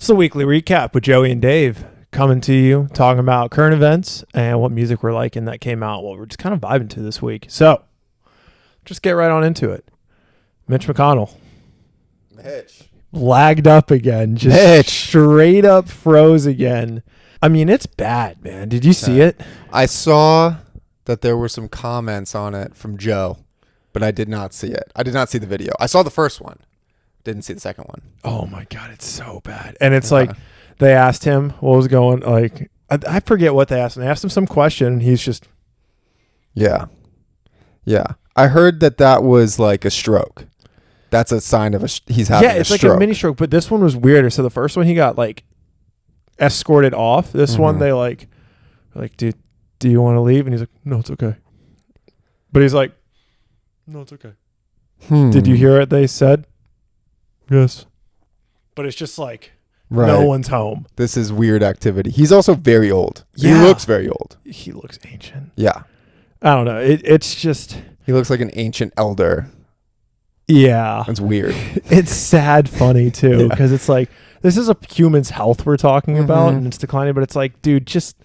the weekly recap with Joey and Dave coming to you, talking about current events and what music we're liking that came out, what we're just kind of vibing to this week. So, just get right on into it. Mitch McConnell. Mitch. Lagged up again. Just straight up froze again. I mean, it's bad, man. Did you see it? I saw that there were some comments on it from Joe, but I did not see it. I did not see the video. I saw the first one. Didn't see the second one. Oh my God, it's so bad. And it's like, they asked him what was going, like, I forget what they asked him. They asked him some question, and he's just. Yeah. I heard that was like a stroke. That's a sign of he's having a stroke. Yeah, it's like a mini stroke, but this one was weirder. So the first one, he got like escorted off. This one, they like, dude, do you want to leave? And he's like, no, it's okay. But he's like, no, it's okay. Did you hear what they said? Yes. But it's just like, no one's home. This is weird activity. He's also very old. Yeah. He looks very old. He looks ancient. Yeah. I don't know. It's just. He looks like an ancient elder. Yeah. That's weird. It's sad funny, too, because it's like, this is a human's health we're talking about, and it's declining, but it's like, dude, just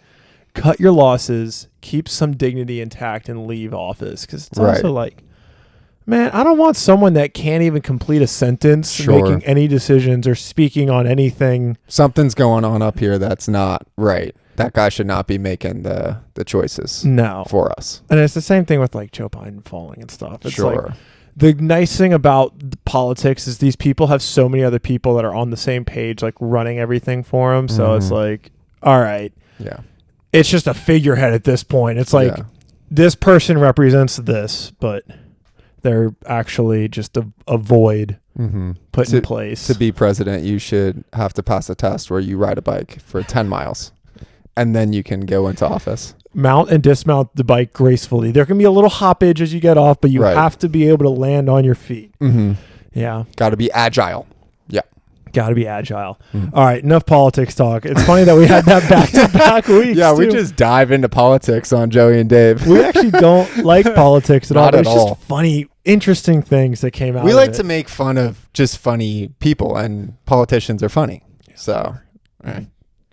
cut your losses, keep some dignity intact, and leave office. Because it's also like, man, I don't want someone that can't even complete a sentence, making any decisions or speaking on anything. Something's going on up here that's not right. That guy should not be making the choices for us. And it's the same thing with like Joe Biden falling and stuff. It's like, the nice thing about politics is these people have so many other people that are on the same page, like running everything for them. So it's like, all right. Yeah. It's just a figurehead at this point. It's like this person represents this, but they're actually just a void put in place. To be president, you should have to pass a test where you ride a bike for 10 miles and then you can go into office. Mount and dismount the bike gracefully. There can be a little hoppage as you get off, but you have to be able to land on your feet. Yeah. Got to be agile. Yeah. Got to be agile. All right. Enough politics talk. It's funny that we had that back-to-back weeks. Yeah, we just dive into politics on Joey and Dave. We actually don't like politics at all. But it's just funny, interesting things that came out. We like to make fun of just funny people, and politicians are funny. So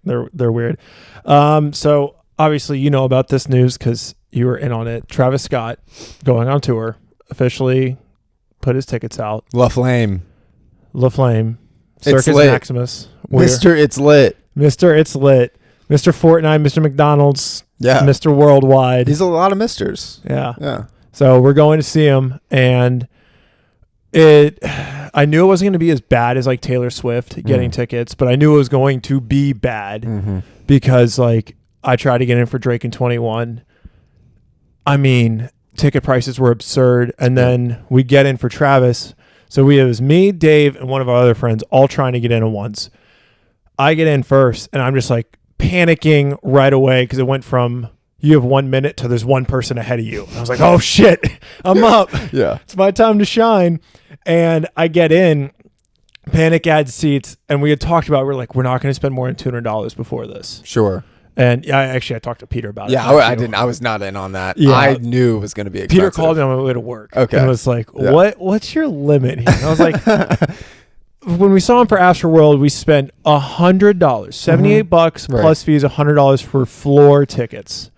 they're weird. So obviously you know about this news because you were in on it. Travis Scott going on tour, officially put his tickets out. La Flame. Circus Maximus. Mr. It's Lit. Mr. It's Lit. Mr. Fortnite, Mr. McDonald's. Yeah. Mr. Worldwide. He's a lot of misters. Yeah. So we're going to see him, and I knew it wasn't going to be as bad as like Taylor Swift getting tickets, but I knew it was going to be bad because like I tried to get in for Drake in 21. I mean, ticket prices were absurd, and then we get in for Travis. So it was me, Dave, and one of our other friends all trying to get in at once. I get in first, and I'm just like panicking right away because it went from you have 1 minute to there's one person ahead of you. And I was like, oh shit, I'm up. Yeah. It's my time to shine. And I get in, panic adds seats, and we had talked about, we're not going to spend more than $200 before this. Sure. And I talked to Peter about it. Yeah, I didn't. I was not in on that. Yeah. I knew it was going to be expensive. Peter called me on my way to work. Okay. And was like, what's your limit here? And I was like, when we saw him for Astroworld, we spent $100, 78 bucks plus fees, $100 for floor tickets.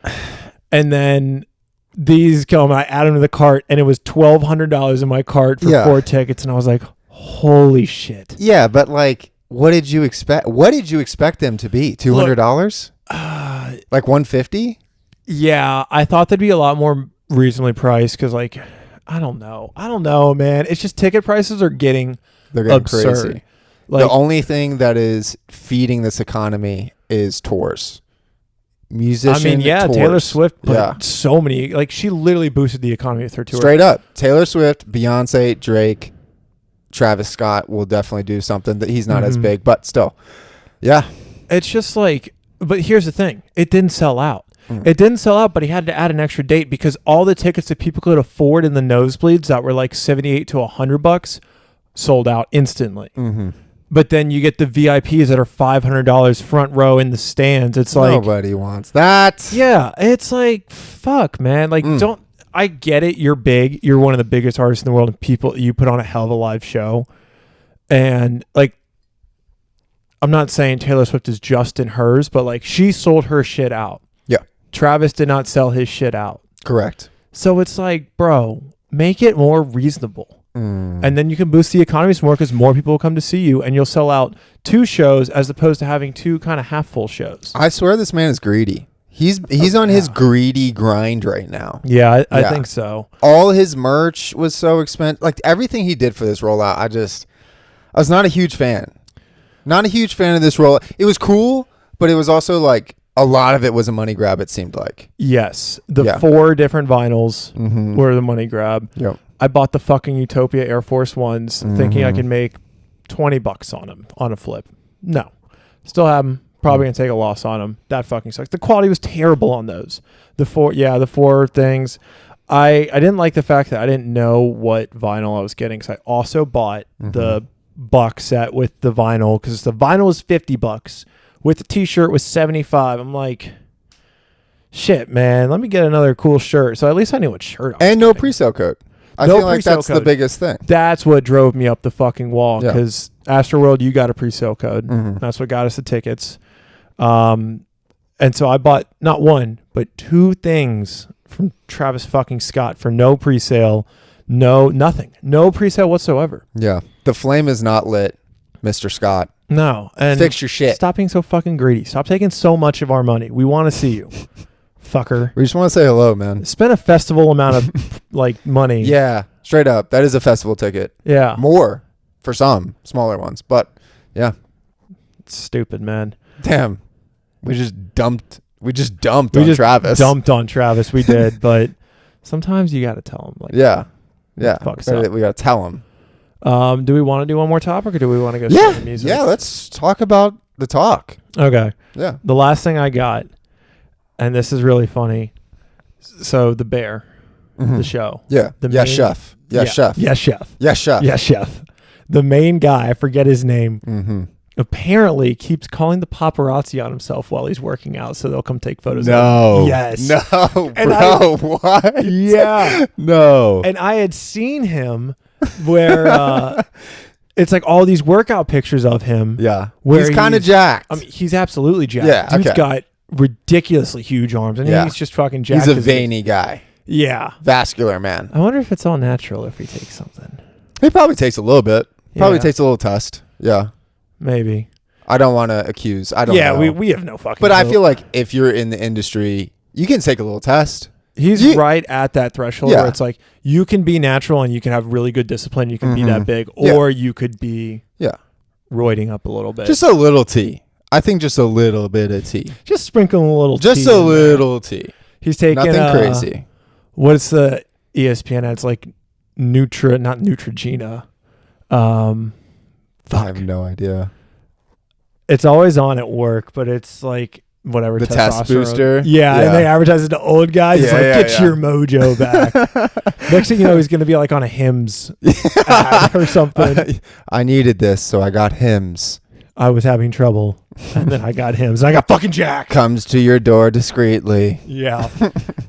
And then these come, I add them to the cart, and it was $1,200 in my cart for 4 tickets. And I was like, holy shit. Yeah, but like, what did you expect? What did you expect them to be? $200? Like 150? Yeah, I thought they'd be a lot more reasonably priced because, like, I don't know, man. It's just ticket prices are getting absurd. Crazy. Like, the only thing that is feeding this economy is tours. Tours. Taylor Swift put so many. Like, she literally boosted the economy with her tour. Straight up, Taylor Swift, Beyonce, Drake, Travis Scott will definitely do something that he's not as big, but still, yeah. It's just like. But here's the thing. It didn't sell out. It didn't sell out, but he had to add an extra date because all the tickets that people could afford in the nosebleeds that were like $78 to $100 sold out instantly. But then you get the VIPs that are $500 front row in the stands. It's like nobody wants that. Yeah, it's like fuck, man. Like I get it. You're big. You're one of the biggest artists in the world, and you put on a hell of a live show. And like I'm not saying Taylor Swift is just in hers, but like she sold her shit out. Yeah. Travis did not sell his shit out. Correct. So it's like, bro, make it more reasonable. And then you can boost the economy some more because more people will come to see you and you'll sell out 2 shows as opposed to having 2 kind of half full shows. I swear this man is greedy. He's on his greedy grind right now. Yeah, I think so. All his merch was so expensive. Like everything he did for this rollout, I was not a huge fan. Not a huge fan of this rollout. It was cool, but it was also like a lot of it was a money grab, it seemed like. Yes. The 4 different vinyls were the money grab. Yep. I bought the fucking Utopia Air Force Ones thinking I could make $20 on them on a flip. No. Still have them. Probably going to take a loss on them. That fucking sucks. The quality was terrible on those. The 4 things. I didn't like the fact that I didn't know what vinyl I was getting because I also bought the box set with the vinyl because the vinyl was $50 with the t-shirt was $75. I'm like, shit, man, let me get another cool shirt. So at least I knew what shirt I was And no getting. pre-sale code. I feel like that's the biggest thing. That's what drove me up the fucking wall because Astroworld, you got a pre-sale code. That's what got us the tickets. And so I bought not 1 but 2 things from Travis fucking Scott for no pre-sale. Nothing. No pre-sale whatsoever. Yeah. The flame is not lit, Mr. Scott. No. And fix your shit. Stop being so fucking greedy. Stop taking so much of our money. We want to see you. Fucker. We just want to say hello, man. Spend a festival amount of like money. Yeah. Straight up. That is a festival ticket. Yeah. More for some smaller ones. But yeah. It's stupid, man. Damn. We just dumped on Travis. Dumped on Travis. We did. But sometimes you got to tell him. Like, yeah. We got to tell him. Do we want to do one more topic or do we want to go straight to music? Yeah, let's talk about the talk. Okay. Yeah. The last thing I got, and this is really funny. So the Bear, the show. Yeah. Chef. Chef. Yes, chef. Yes, chef. Yes, chef. The main guy, I forget his name, apparently keeps calling the paparazzi on himself while he's working out so they'll come take photos of him. Yes. No, bro. What? Yeah. No. And I had seen him where it's like all these workout pictures of him. Yeah. Where he's kind of jacked. I mean, he's absolutely jacked. Yeah. Dude's got ridiculously huge arms and he's just fucking jacked. He's a veiny guy. Yeah. Vascular man. I wonder if it's all natural if he takes something. He probably takes a little bit. Probably takes a little test. Yeah. Maybe. I don't want to accuse. I don't know. Yeah, we have no fucking But clue. I feel like if you're in the industry, you can take a little test. He's right at that threshold where it's like you can be natural and you can have really good discipline. You can be that big, or you could be roiding up a little bit. Just a little tea. I think just a little bit of tea. Just sprinkling a little. Just tea a little tea. He's taking nothing crazy. What's the ESPN? It's like not Neutrogena. I have no idea. It's always on at work, but it's like whatever the test booster. Yeah, and they advertise it to old guys. It's like get your mojo back. Next thing you know, he's gonna be like on a Hims ad or something. I needed this, so I got Hims. I was having trouble, and then I got Hims. And I got fucking Jack. Comes to your door discreetly. Yeah.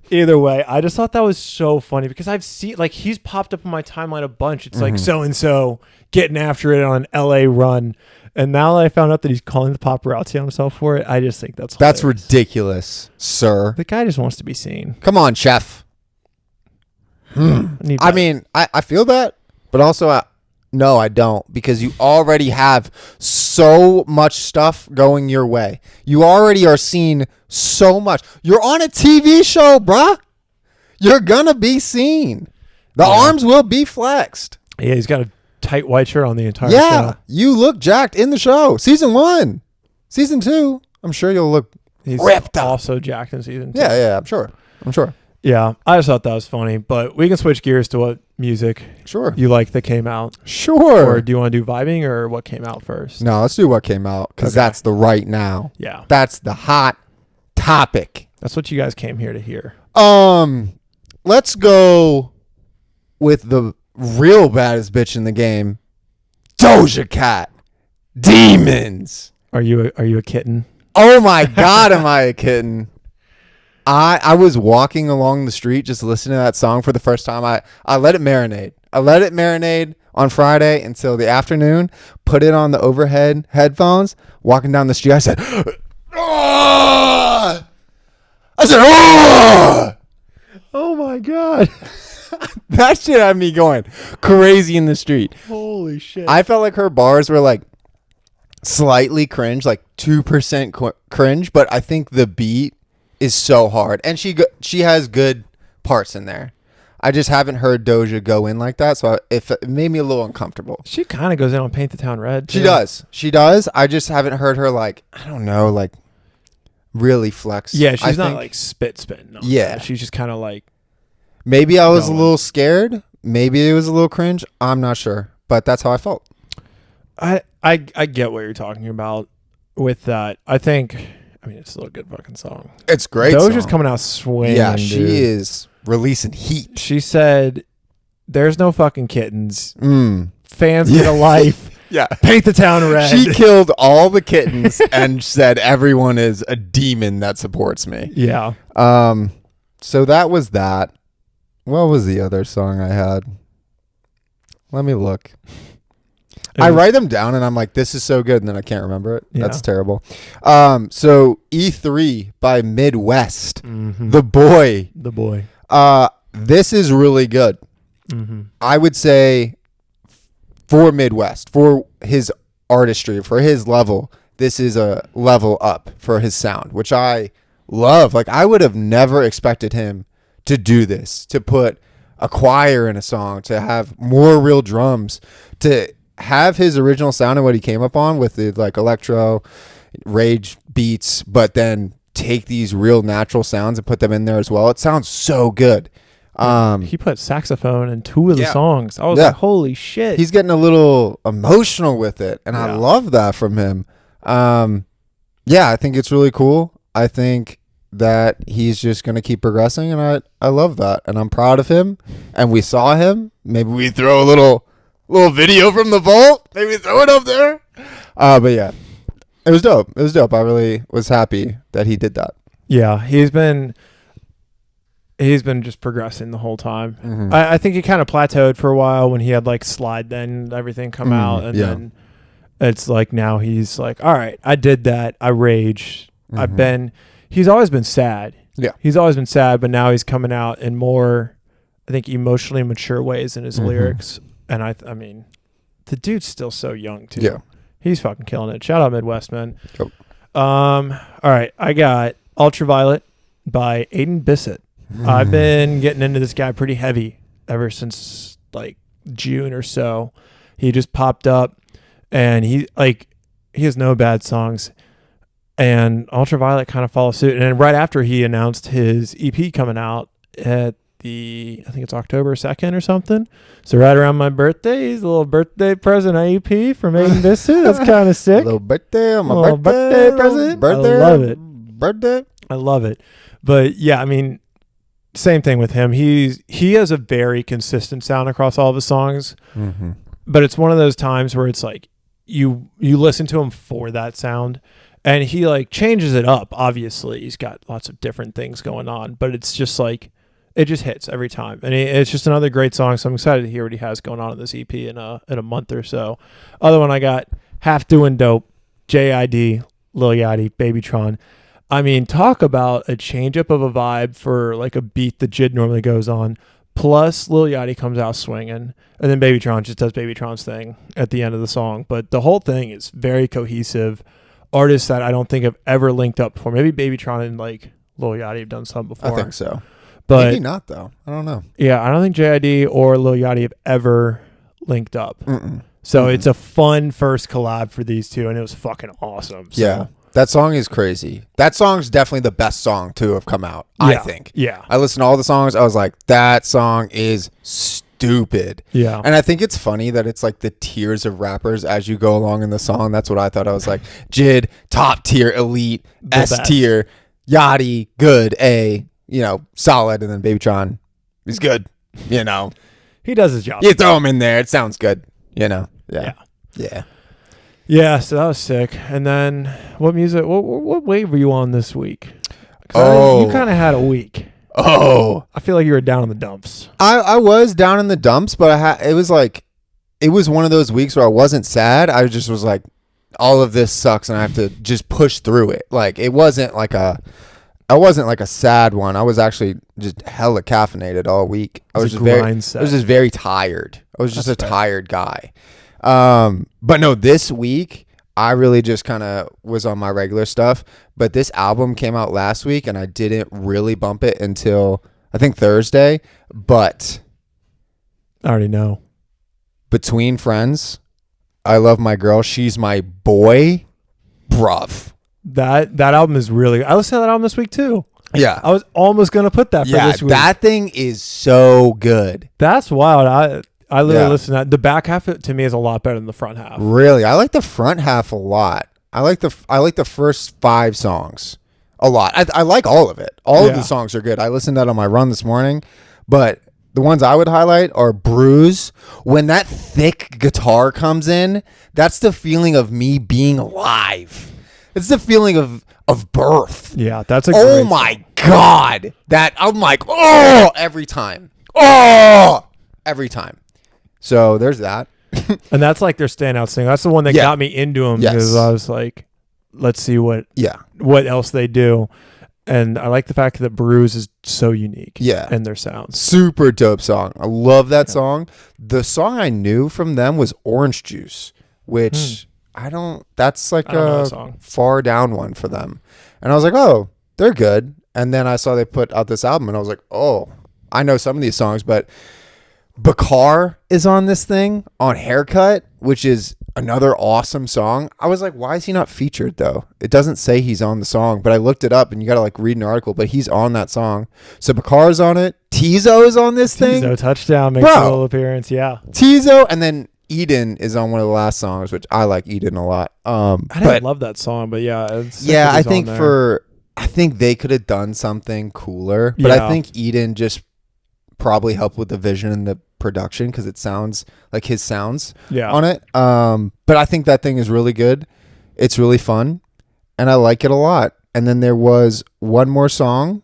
Either way, I just thought that was so funny because I've seen like he's popped up on my timeline a bunch. It's like so and so getting after it on an LA run. And now that I found out that he's calling the paparazzi on himself for it, I just think that's hilarious. Ridiculous, sir. The guy just wants to be seen. Come on, chef. I mean, I feel that, but also no, I don't, because you already have so much stuff going your way. You already are seen so much. You're on a TV show, bruh. You're gonna be seen. The arms will be flexed. Yeah, he's got a tight white shirt on the entire show. Yeah, you look jacked in the show. Season 1. Season 2, I'm sure you'll look ripped up. Also jacked in season 2. Yeah, I'm sure. Yeah, I just thought that was funny. But we can switch gears to what music you like that came out. Sure. Or do you want to do vibing or what came out first? No, let's do what came out because that's the right now. Yeah. That's the hot topic. That's what you guys came here to hear. Let's go with the real baddest bitch in the game, Doja Cat. Demons. Are you a kitten? Oh my God, am I a kitten? I was walking along the street just listening to that song for the first time. I let it marinate. I let it marinate on Friday until the afternoon, put it on the overhead headphones, walking down the street. I said, "Ah!" "Oh!" Oh my God. That shit had me going crazy in the street. Holy shit. I felt like her bars were like slightly cringe, like 2% cringe, but I think the beat is so hard. And she has good parts in there. I just haven't heard Doja go in like that, so it made me a little uncomfortable. She kind of goes in on Paint the Town Red, too. She does. I just haven't heard her, like, I don't know, like, really flex. Yeah, she's not like spitting. Yeah. She's just kind of like. Maybe I was a little scared. Maybe it was a little cringe. I'm not sure, but that's how I felt. I get what you're talking about with that. I mean, it's still a good fucking song. It's great. Doja's coming out swinging. Yeah, she is releasing heat. She said, "There's no fucking kittens. Fans get a life. Yeah, paint the town red." She killed all the kittens and said everyone is a demon that supports me. Yeah. So that was that. What was the other song I had? Let me look. I write them down and I'm like, this is so good, and then I can't remember it. Yeah. That's terrible. So E3 by Midwest. The Boy. The Boy. This is really good. I would say for Midwest, for his artistry, for his level, this is a level up for his sound, which I love. Like, I would have never expected him to do this, to put a choir in a song, to have more real drums, to have his original sound and what he came up on with the like electro rage beats, but then take these real natural sounds and put them in there as well. It sounds so good. He put saxophone in 2 of the songs. I was like, holy shit. He's getting a little emotional with it, and I love that from him. I think it's really cool. I think that he's just going to keep progressing, and I love that, and I'm proud of him. And we saw him. Maybe we throw a little video from the vault. Maybe throw it up there. But yeah, it was dope. It was dope. I really was happy that he did that. Yeah, he's been just progressing the whole time. I think he kind of plateaued for a while when he had like Slide Then everything come out, and then it's like now he's like, all right, I did that. I raged. He's always been sad. Yeah. He's always been sad, but now he's coming out in more, I think, emotionally mature ways in his lyrics. And I mean, the dude's still so young too. Yeah. He's fucking killing it. Shout out Midwest, man. Cool. All right. I got Ultraviolet by Aiden Bissett. I've been getting into this guy pretty heavy ever since like June or so. He just popped up, and he has no bad songs. And Ultraviolet kind of follows suit. And then right after he announced his EP coming out at I think it's October 2nd or something. So right around my birthday, he's a little birthday present EP from Aiden Bissett. That's kind of sick. A little birthday on my birthday present. I love it. Birthday. I love it. But yeah, I mean, same thing with him. He has a very consistent sound across all of his songs. But it's one of those times where it's like you listen to him for that sound. And he like changes it up. Obviously, he's got lots of different things going on, but it's just like it just hits every time, and it's just another great song. So I'm excited to hear what he has going on in this EP in a month or so. Other one I got, Half Doing Dope, JID, Lil Yachty, Babytron. I mean, talk about a change up of a vibe for like a beat that Jid normally goes on. Plus, Lil Yachty comes out swinging, and then Babytron just does Babytron's thing at the end of the song. But the whole thing is very cohesive. Artists that I don't think have ever linked up before. Maybe Babytron and like Lil Yachty have done something before. I think so. But maybe not though. I don't know. Yeah, I don't think JID or Lil Yachty have ever linked up. So it's a fun first collab for these two, and it was fucking awesome. So. Yeah, that song is crazy. That song's definitely the best song to have come out. I think. Yeah. I listened to all the songs. I was like, that song is stupid. Yeah. And I think it's funny that it's like the tiers of rappers as you go along in the song. That's what I thought. I was like, Jid, top tier, elite, S tier, Yachty, good, A, solid, and then Babytron, he's good, He does his job. You throw him in there, it sounds good, Yeah. Yeah, so that was sick. And then what music, what wave were you on this week? You kind of had a week. Oh, I feel like you were down in the dumps. I was down in the dumps, but it was one of those weeks where I wasn't sad. I just was like, all of this sucks and I have to just push through it. Like I wasn't like a sad one. I was actually just hella caffeinated all week. I was just very tired. I was just a tired guy. But no, this week I really just kind of was on my regular stuff. But this album came out last week and I didn't really bump it until I think Thursday. But I already know. Between Friends, I Love My Girl, She's My Boy, bruv. That album is really. I listened to that album this week too. Yeah, I was almost gonna put that for this week. That thing is so good. That's wild. I literally listened to that. The back half to me is a lot better than the front half. Really, I like the front half a lot. I like the first 5 songs a lot. I like all of it. All of the songs are good. I listened to that on my run this morning, but the ones I would highlight are Bruise. When that thick guitar comes in, that's the feeling of me being alive. It's the feeling of birth. Yeah, that's a oh my God. That I'm like, oh, every time. Oh, every time. So there's that. And that's like their standout single. That's the one that got me into them because I was like, let's see what else they do. And I like the fact that Bruise is so unique in their sounds. Super dope song. I love that song. The song I knew from them was Orange Juice, which that's like a far down one for them. And I was like, oh, they're good. And then I saw they put out this album and I was like, oh, I know some of these songs, but Bakar is on this thing on Haircut, which is another awesome song. I was like, why is he not featured though? It doesn't say he's on the song, but I looked it up and you got to like read an article, but he's on that song. So Bakar's on it. Tizo is on this thing. Tizo touchdown makes a little appearance. Yeah. Tizo. And then Eden is on one of the last songs, which I like Eden a lot. I didn't love that song, but I think they could have done something cooler, but I think Eden just probably helped with the vision and the production because it sounds like his sounds on it. But I think that thing is really good. It's really fun and I like it a lot. And then there was one more song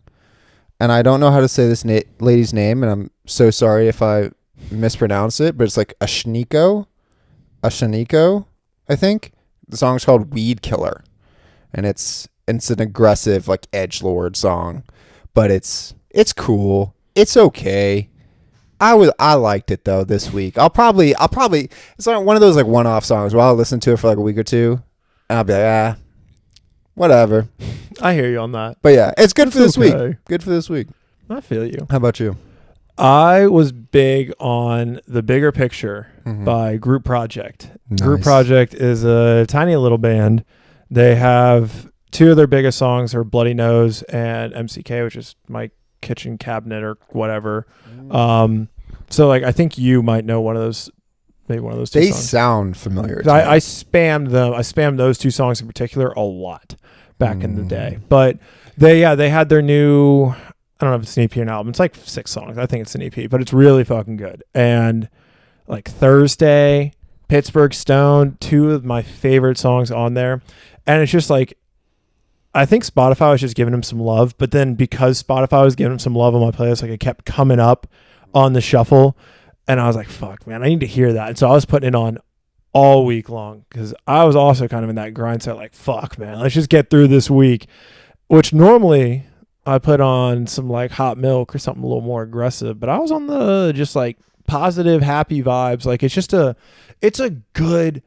and I don't know how to say this lady's name and I'm so sorry if I mispronounce it, but it's like Ashaniko, I think. The song's called Weed Killer and it's an aggressive like edgelord song, but it's cool. It's okay. I liked it though this week. I'll probably it's like one of those like one-off songs where I'll listen to it for like a week or two and I'll be like, whatever. I hear you on that. But yeah, it's good for this week. Good for this week. I feel you. How about you? I was big on The Bigger Picture by Group Project. Nice. Group Project is a tiny little band. They have 2 of their biggest songs are Bloody Nose and MCK, which is my kitchen cabinet or whatever. So like I think you might know one of those, maybe one of those 2 songs. They sound familiar. I spammed them. I spammed those 2 songs in particular a lot back in the day. But they had their new, I don't know if it's an EP or an album. It's like 6 songs. I think it's an EP, but it's really fucking good. And like Thursday, Pittsburgh Stone, 2 of my favorite songs on there. And it's just like, I think Spotify was just giving him some love, but then because Spotify was giving him some love on my playlist, like it kept coming up on the shuffle, and I was like, "Fuck, man, I need to hear that." And so I was putting it on all week long because I was also kind of in that grind set, like, "Fuck, man, let's just get through this week." Which normally I put on some like Hot Milk or something a little more aggressive, but I was on the just like positive, happy vibes. Like it's a good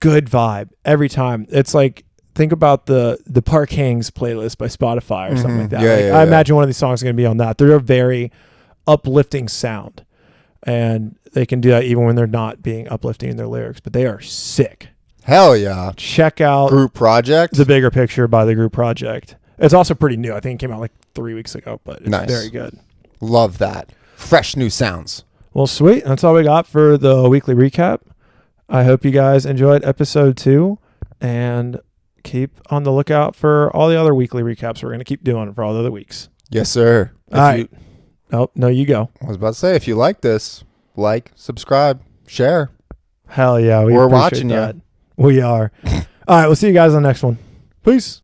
vibe every time. It's like. Think about the Park Hangs playlist by Spotify or something like that. I imagine one of these songs is going to be on that. They're a very uplifting sound, and they can do that even when they're not being uplifting in their lyrics, but they are sick. Hell yeah. Check out Group Project. The Bigger Picture by the Group Project. It's also pretty new. I think it came out like 3 weeks ago, but it's very good. Love that. Fresh new sounds. Well, sweet. That's all we got for the weekly recap. I hope you guys enjoyed episode 2, and keep on the lookout for all the other weekly recaps we're going to keep doing for all the other weeks. Yes, sir. All right. No, you go. I was about to say, if you like this, like, subscribe, share. Hell yeah. We're watching you. We are. All right. We'll see you guys on the next one. Peace.